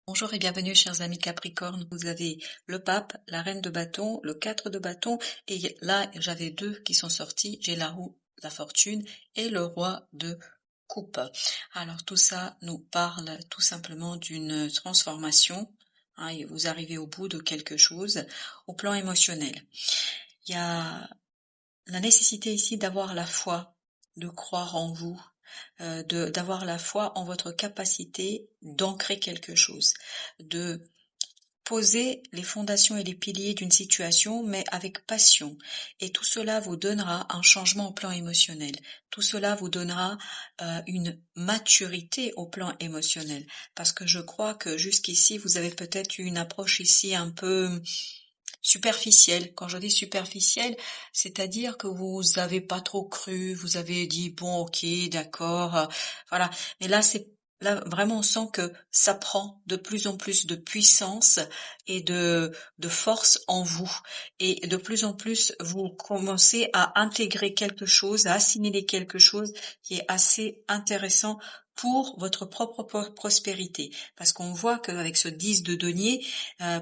Bonjour et bienvenue chers amis Capricorne, vous avez le pape, la reine de bâton, le 4 de bâton et là j'avais deux qui sont sortis, j'ai la roue, la fortune et le roi de coupe. Alors tout ça nous parle tout simplement d'une transformation, et vous arrivez au bout de quelque chose au plan émotionnel. Il y a la nécessité ici d'avoir la foi, de croire en vous, d'avoir la foi en votre capacité d'ancrer quelque chose, de poser les fondations et les piliers d'une situation, mais avec passion. Et tout cela vous donnera un changement au plan émotionnel. Tout cela vous donnera une maturité au plan émotionnel. Parce que je crois que jusqu'ici, vous avez peut-être eu une approche ici un peu superficielle. Quand je dis superficielle, c'est-à-dire que vous avez pas trop cru, vous avez dit bon, ok, d'accord, voilà. Mais là vraiment on sent que ça prend de plus en plus de puissance et de force en vous. Et de plus en plus, vous commencez à intégrer quelque chose, à assimiler quelque chose qui est assez intéressant pour votre propre prospérité. Parce qu'on voit qu'avec ce 10 de denier,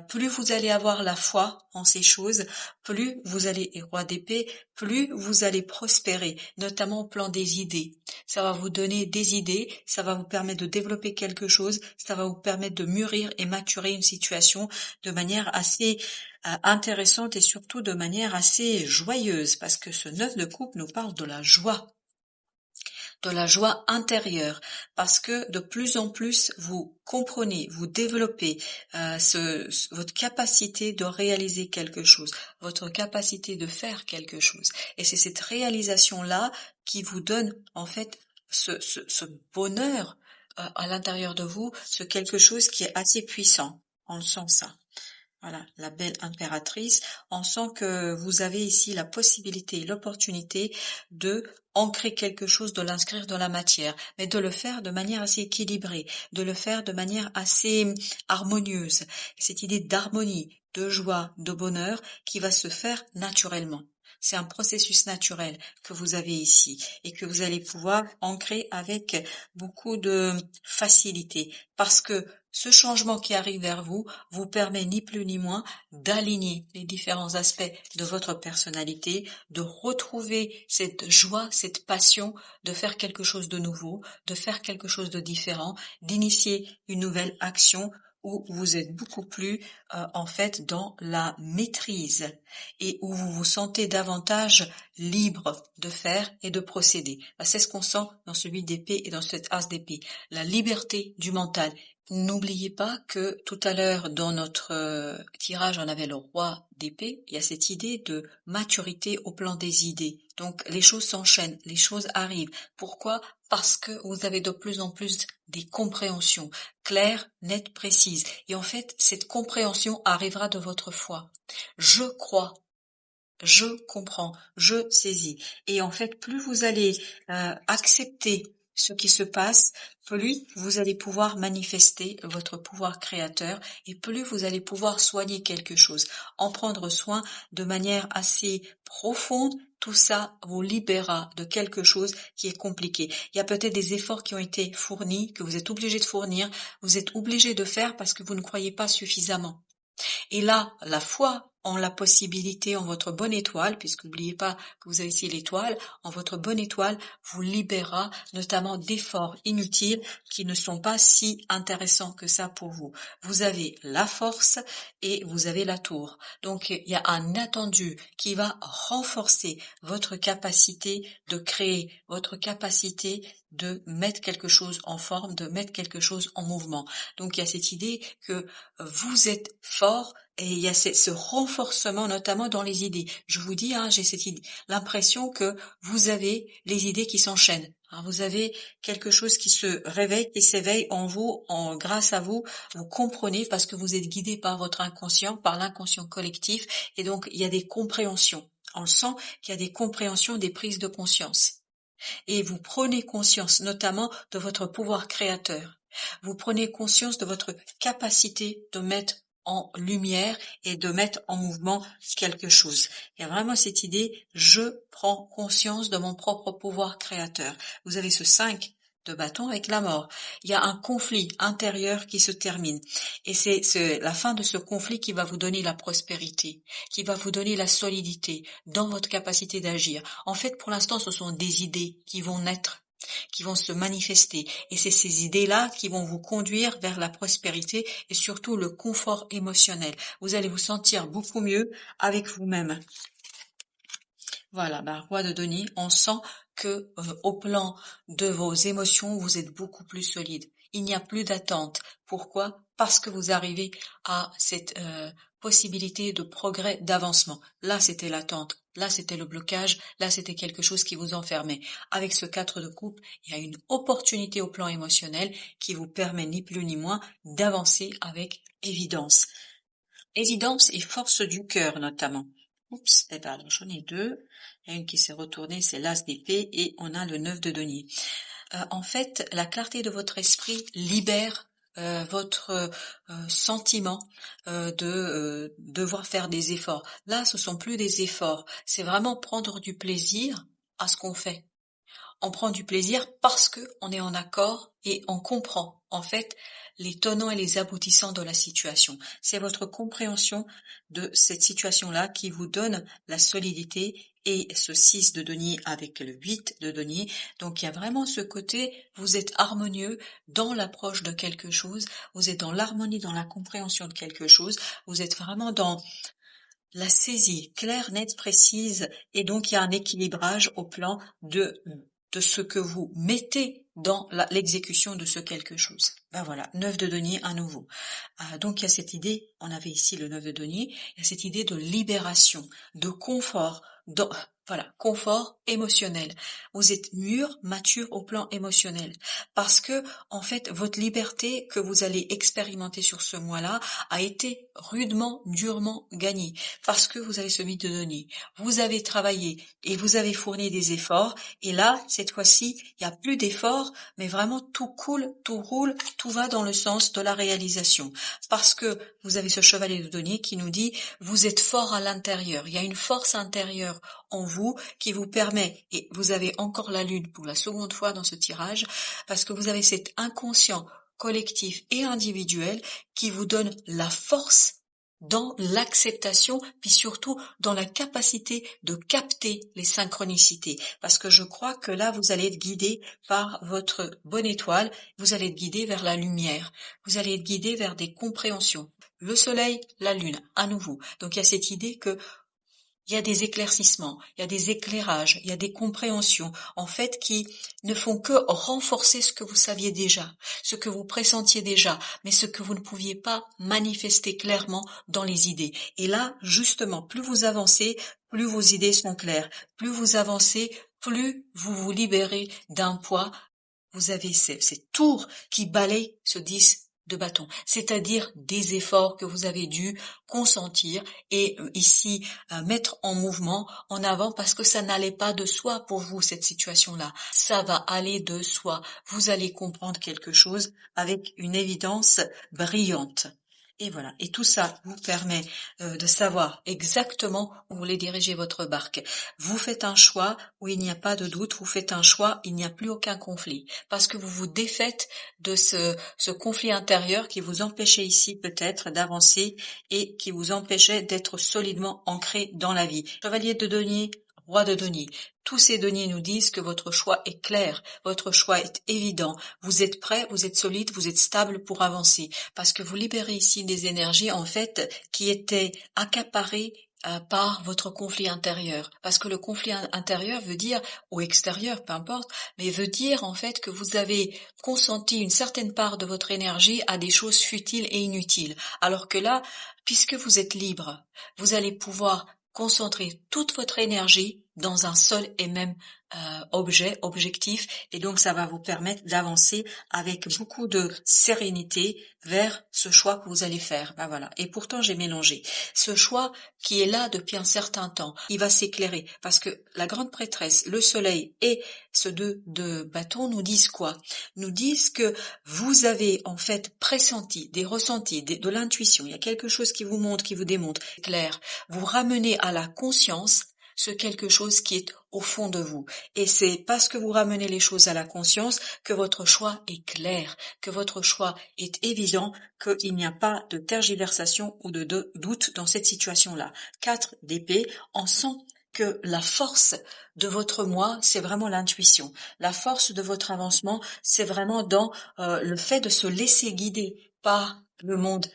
plus vous allez avoir la foi en ces choses, plus vous allez, et roi d'épée, plus vous allez prospérer, notamment au plan des idées. Ça va vous donner des idées, ça va vous permettre de développer quelque chose, ça va vous permettre de mûrir et maturer une situation de manière assez intéressante et surtout de manière assez joyeuse, parce que ce 9 de coupe nous parle de la joie intérieure, parce que de plus en plus vous comprenez, vous développez votre capacité de réaliser quelque chose, votre capacité de faire quelque chose. Et c'est cette réalisation-là qui vous donne en fait ce bonheur à l'intérieur de vous, ce quelque chose qui est assez puissant. On le sent ça. Voilà, la belle impératrice. On sent que vous avez ici la possibilité et l'opportunité de ancrer quelque chose, de l'inscrire dans la matière, mais de le faire de manière assez équilibrée, de le faire de manière assez harmonieuse. Cette idée d'harmonie, de joie, de bonheur qui va se faire naturellement. C'est un processus naturel que vous avez ici et que vous allez pouvoir ancrer avec beaucoup de facilité parce que ce changement qui arrive vers vous vous permet ni plus ni moins d'aligner les différents aspects de votre personnalité, de retrouver cette joie, cette passion de faire quelque chose de nouveau, de faire quelque chose de différent, d'initier une nouvelle action où vous êtes beaucoup plus en fait dans la maîtrise et où vous vous sentez davantage libre de faire et de procéder. C'est ce qu'on sent dans celui d'épée et dans cet as d'épée, la liberté du mental. N'oubliez pas que tout à l'heure dans notre tirage on avait le roi d'épée, il y a cette idée de maturité au plan des idées. Donc les choses s'enchaînent, les choses arrivent. Pourquoi? Parce que vous avez de plus en plus des compréhensions claires, nettes, précises. Et en fait, cette compréhension arrivera de votre foi. Je crois. Je comprends, je saisis. Et en fait, plus vous allez accepter ce qui se passe, plus vous allez pouvoir manifester votre pouvoir créateur et plus vous allez pouvoir soigner quelque chose, en prendre soin de manière assez profonde. Tout ça vous libérera de quelque chose qui est compliqué. Il y a peut-être des efforts qui ont été fournis, que vous êtes obligé de fournir, vous êtes obligé de faire parce que vous ne croyez pas suffisamment. Et là, la foi en la possibilité, en votre bonne étoile, puisque n'oubliez pas que vous avez ici l'étoile, en votre bonne étoile vous libérera notamment d'efforts inutiles qui ne sont pas si intéressants que ça pour vous. Vous avez la force et vous avez la tour. Donc il y a un attendu qui va renforcer votre capacité de créer, votre capacité de mettre quelque chose en forme, de mettre quelque chose en mouvement. Donc il y a cette idée que vous êtes fort et il y a ce renforcement notamment dans les idées. Je vous dis, j'ai cette idée, l'impression que vous avez les idées qui s'enchaînent. Vous avez quelque chose qui se réveille, qui s'éveille en vous, grâce à vous. Vous comprenez parce que vous êtes guidé par votre inconscient, par l'inconscient collectif, et donc il y a des compréhensions. On le sent qu'il y a des compréhensions, des prises de conscience. Et vous prenez conscience notamment de votre pouvoir créateur. Vous prenez conscience de votre capacité de mettre en lumière et de mettre en mouvement quelque chose. Il y a vraiment cette idée, je prends conscience de mon propre pouvoir créateur. Vous avez ce 5 de bâton avec la mort. Il y a un conflit intérieur qui se termine. Et c'est la fin de ce conflit qui va vous donner la prospérité, qui va vous donner la solidité dans votre capacité d'agir. En fait, pour l'instant, ce sont des idées qui vont naître, qui vont se manifester. Et c'est ces idées-là qui vont vous conduire vers la prospérité et surtout le confort émotionnel. Vous allez vous sentir beaucoup mieux avec vous-même. Voilà, roi de denier, on sent que au plan de vos émotions, vous êtes beaucoup plus solide. Il n'y a plus d'attente. Pourquoi? Parce que vous arrivez à cette possibilité de progrès, d'avancement. Là, c'était l'attente. Là, c'était le blocage. Là, c'était quelque chose qui vous enfermait. Avec ce 4 de coupe, il y a une opportunité au plan émotionnel qui vous permet ni plus ni moins d'avancer avec évidence. Évidence et force du cœur, notamment. Oups, alors j'en ai deux. Il y a une qui s'est retournée, c'est l'as d'épée, et on a le 9 de denier. En fait, la clarté de votre esprit libère votre sentiment de devoir faire des efforts. Là, ce sont plus des efforts, c'est vraiment prendre du plaisir à ce qu'on fait. On prend du plaisir parce que on est en accord et on comprend en fait les tenants et les aboutissants de la situation. C'est votre compréhension de cette situation-là qui vous donne la solidité et ce 6 de denier avec le 8 de denier. Donc il y a vraiment ce côté, vous êtes harmonieux dans l'approche de quelque chose, vous êtes dans l'harmonie, dans la compréhension de quelque chose, vous êtes vraiment dans la saisie claire, nette, précise, et donc il y a un équilibrage au plan de ce que vous mettez dans l'exécution de ce quelque chose. Voilà, 9 de denier à nouveau. Donc il y a cette idée, on avait ici le 9 de denier, il y a cette idée de libération, de confort, confort émotionnel. Vous êtes mûr, mature au plan émotionnel. Parce que, en fait, votre liberté que vous allez expérimenter sur ce mois-là a été rudement, durement gagnée. Parce que vous avez ce 8 de denier. Vous avez travaillé et vous avez fourni des efforts. Et là, cette fois-ci, il n'y a plus d'efforts, mais vraiment tout coule, tout roule, tout va dans le sens de la réalisation. Parce que vous avez ce chevalier de denier qui nous dit, vous êtes fort à l'intérieur. Il y a une force intérieure en vous qui vous permet, et vous avez encore la lune pour la seconde fois dans ce tirage, parce que vous avez cet inconscient collectif et individuel qui vous donne la force dans l'acceptation, puis surtout dans la capacité de capter les synchronicités. Parce que je crois que là, vous allez être guidé par votre bonne étoile, vous allez être guidé vers la lumière, vous allez être guidé vers des compréhensions. Le soleil, la lune, à nouveau. Donc il y a cette idée que il y a des éclaircissements, il y a des éclairages, il y a des compréhensions, en fait, qui ne font que renforcer ce que vous saviez déjà, ce que vous pressentiez déjà, mais ce que vous ne pouviez pas manifester clairement dans les idées. Et là, justement, plus vous avancez, plus vos idées sont claires. Plus vous avancez, plus vous vous libérez d'un poids. Vous avez ces tours qui balayent ce 10 de bâton, c'est-à-dire des efforts que vous avez dû consentir et ici mettre en mouvement, en avant, parce que ça n'allait pas de soi pour vous, cette situation-là. Ça va aller de soi. Vous allez comprendre quelque chose avec une évidence brillante. Et voilà. Et tout ça vous permet de savoir exactement où vous voulez diriger votre barque. Vous faites un choix où il n'y a pas de doute, vous faites un choix, il n'y a plus aucun conflit. Parce que vous vous défaites de ce conflit intérieur qui vous empêchait ici peut-être d'avancer et qui vous empêchait d'être solidement ancré dans la vie. Chevalier de denier, roi de denier. Tous ces deniers nous disent que votre choix est clair, votre choix est évident. Vous êtes prêt, vous êtes solide, vous êtes stable pour avancer. Parce que vous libérez ici des énergies, en fait, qui étaient accaparées par votre conflit intérieur. Parce que le conflit intérieur veut dire, ou extérieur, peu importe, mais veut dire en fait que vous avez consenti une certaine part de votre énergie à des choses futiles et inutiles. Alors que là, puisque vous êtes libre, vous allez pouvoir concentrer toute votre énergie dans un seul et même objectif, et donc ça va vous permettre d'avancer avec beaucoup de sérénité vers ce choix que vous allez faire. Voilà. Et pourtant j'ai mélangé. Ce choix qui est là depuis un certain temps, il va s'éclairer, parce que la grande prêtresse, le soleil et ce 2 de bâton nous disent quoi? Nous disent que vous avez en fait pressenti, des ressentis, de l'intuition, il y a quelque chose qui vous montre, qui vous démontre, clair, vous ramenez à la conscience ce quelque chose qui est au fond de vous. Et c'est parce que vous ramenez les choses à la conscience que votre choix est clair, que votre choix est évident, qu'il n'y a pas de tergiversation ou de doute dans cette situation-là. 4 d'épée, on sent que la force de votre moi, c'est vraiment l'intuition. La force de votre avancement, c'est vraiment dans le fait de se laisser guider par le monde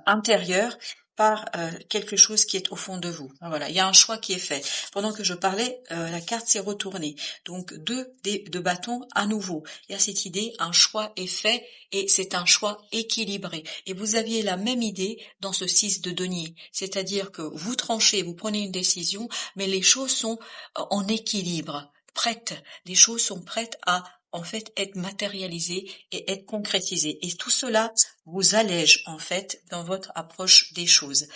intérieur, par quelque chose qui est au fond de vous. Voilà, il y a un choix qui est fait. Pendant que je parlais, la carte s'est retournée. Donc 2 de bâtons à nouveau. Il y a cette idée, un choix est fait et c'est un choix équilibré. Et vous aviez la même idée dans ce 6 de denier. C'est-à-dire que vous tranchez, vous prenez une décision, mais les choses sont en équilibre, prêtes. Les choses sont prêtes à en fait être matérialisées et être concrétisées. Et tout cela vous allège en fait dans votre approche des choses.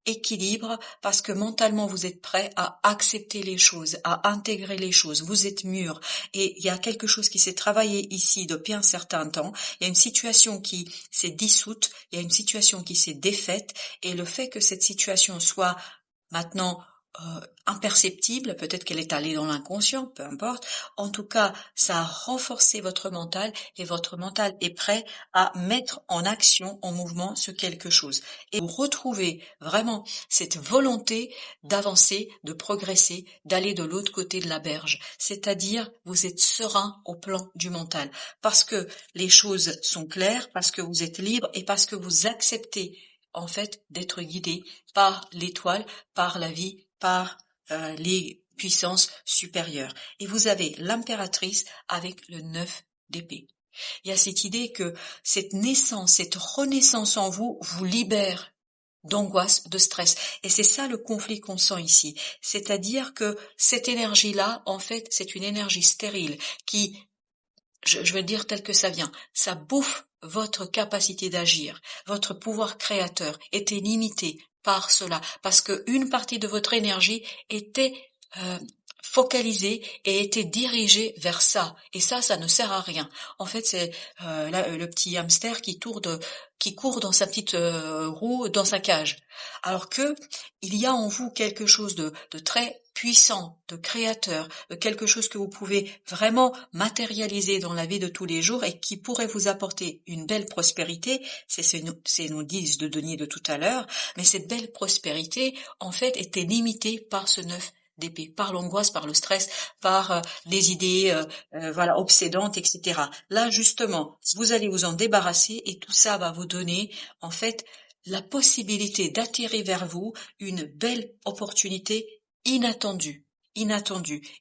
Équilibre parce que mentalement vous êtes prêt à accepter les choses, à intégrer les choses, vous êtes mûr et il y a quelque chose qui s'est travaillé ici depuis un certain temps, il y a une situation qui s'est dissoute, il y a une situation qui s'est défaite et le fait que cette situation soit maintenant imperceptible, peut-être qu'elle est allée dans l'inconscient, peu importe. En tout cas, ça a renforcé votre mental et votre mental est prêt à mettre en action, en mouvement ce quelque chose. Et vous retrouvez vraiment cette volonté d'avancer, de progresser, d'aller de l'autre côté de la berge. C'est-à-dire, vous êtes serein au plan du mental. Parce que les choses sont claires, parce que vous êtes libre et parce que vous acceptez en fait d'être guidé par l'étoile, par la vie, par les puissances supérieures. Et vous avez l'impératrice avec le 9 d'épée. Il y a cette idée que cette naissance, cette renaissance en vous, vous libère d'angoisse, de stress. Et c'est ça le conflit qu'on sent ici. C'est-à-dire que cette énergie-là, en fait, c'est une énergie stérile qui, je vais le dire tel que ça vient, ça bouffe votre capacité d'agir. Votre pouvoir créateur était limité par cela, parce que une partie de votre énergie était focalisée et était dirigée vers ça. Et ça ne sert à rien. En fait, c'est le petit hamster qui court dans sa petite roue, dans sa cage. Alors que il y a en vous quelque chose de très puissant, de créateur, de quelque chose que vous pouvez vraiment matérialiser dans la vie de tous les jours et qui pourrait vous apporter une belle prospérité. C'est nos 10 de denier de tout à l'heure, mais cette belle prospérité, en fait, était limitée par ce 9 d'épée, par l'angoisse, par le stress, par les idées voilà obsédantes, etc. Là, justement, vous allez vous en débarrasser et tout ça va vous donner, en fait, la possibilité d'attirer vers vous une belle opportunité inattendue,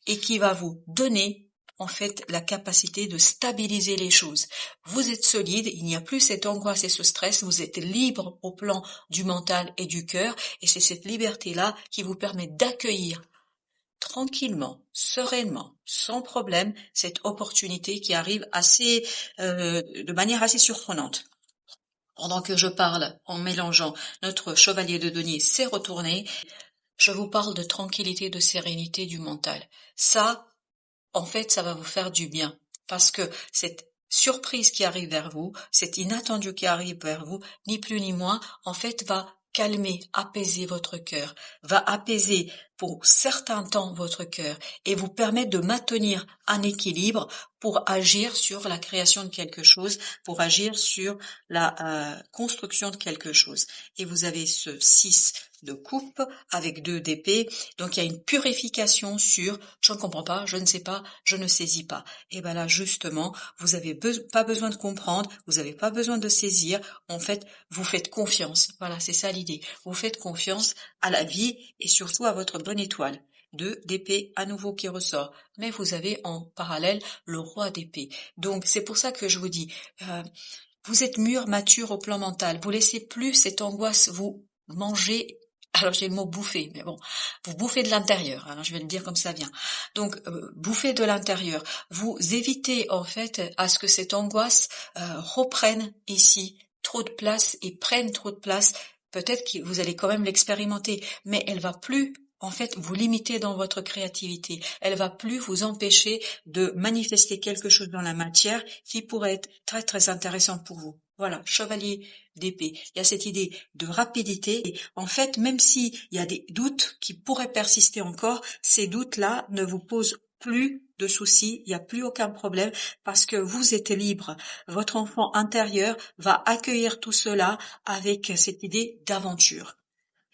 et qui va vous donner en fait la capacité de stabiliser les choses. Vous êtes solide, il n'y a plus cette angoisse et ce stress, vous êtes libre au plan du mental et du cœur, et c'est cette liberté-là qui vous permet d'accueillir tranquillement, sereinement, sans problème, cette opportunité qui arrive de manière assez surprenante. Pendant que je parle, en mélangeant, notre chevalier de denier s'est retourné. Je vous parle de tranquillité, de sérénité du mental. Ça, en fait, ça va vous faire du bien. Parce que cette surprise qui arrive vers vous, cet inattendu qui arrive vers vous, ni plus ni moins, en fait, va calmer, apaiser votre cœur, va apaiser pour certains temps votre cœur et vous permettre de maintenir un équilibre pour agir sur la création de quelque chose, pour agir sur la construction de quelque chose. Et vous avez ce 6 de coupe avec 2 d'épée, donc il y a une purification sur je ne comprends pas, je ne sais pas, je ne saisis pas. Et ben là justement, vous avez pas besoin de comprendre, vous n'avez pas besoin de saisir, en fait, vous faites confiance. Voilà, c'est ça l'idée. Vous faites confiance à la vie et surtout à votre bonne étoile. 2 d'épée à nouveau qui ressort, mais vous avez en parallèle le roi d'épée. Donc c'est pour ça que je vous dis, vous êtes mûr, mature au plan mental. Vous laissez plus cette angoisse vous manger. Alors j'ai le mot bouffer, mais bon, vous bouffez de l'intérieur, alors je vais le dire comme ça vient. Donc bouffez de l'intérieur, vous évitez en fait à ce que cette angoisse reprenne ici trop de place et prenne trop de place. Peut-être que vous allez quand même l'expérimenter, mais elle va plus en fait vous limiter dans votre créativité. Elle va plus vous empêcher de manifester quelque chose dans la matière qui pourrait être très très intéressant pour vous. Voilà, chevalier d'épée. Il y a cette idée de rapidité. Et en fait, même s'il y a des doutes qui pourraient persister encore, ces doutes-là ne vous posent plus de soucis, il n'y a plus aucun problème parce que vous êtes libre. Votre enfant intérieur va accueillir tout cela avec cette idée d'aventure.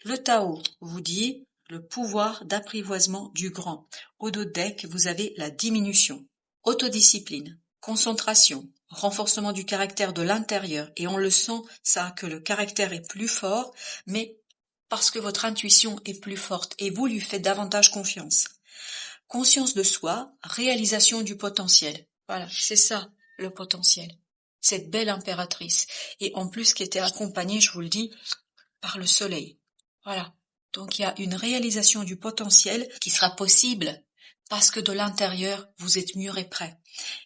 Le Tao vous dit le pouvoir d'apprivoisement du grand. Au dos de deck, vous avez la diminution. Autodiscipline, concentration, renforcement du caractère de l'intérieur. Et on le sent, ça, que le caractère est plus fort, mais parce que votre intuition est plus forte et vous lui faites davantage confiance. Conscience de soi, réalisation du potentiel. Voilà, c'est ça, le potentiel. Cette belle impératrice. Et en plus qui était accompagnée, je vous le dis, par le soleil. Voilà. Donc il y a une réalisation du potentiel qui sera possible parce que de l'intérieur, vous êtes mûr et prêt.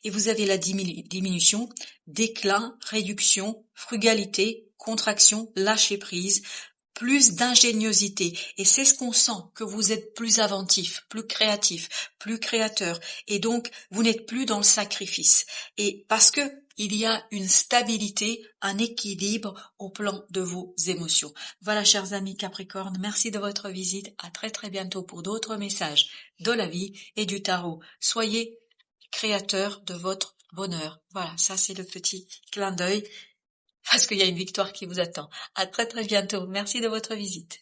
Et vous avez la diminution, déclin, réduction, frugalité, contraction, lâcher prise, plus d'ingéniosité. Et c'est ce qu'on sent, que vous êtes plus inventif, plus créatif, plus créateur. Et donc, vous n'êtes plus dans le sacrifice. Et parce que il y a une stabilité, un équilibre au plan de vos émotions. Voilà, chers amis Capricorne, merci de votre visite. À très très bientôt pour d'autres messages de la vie et du tarot. Soyez créateur de votre bonheur. Voilà, ça c'est le petit clin d'œil parce qu'il y a une victoire qui vous attend. À très très bientôt. Merci de votre visite.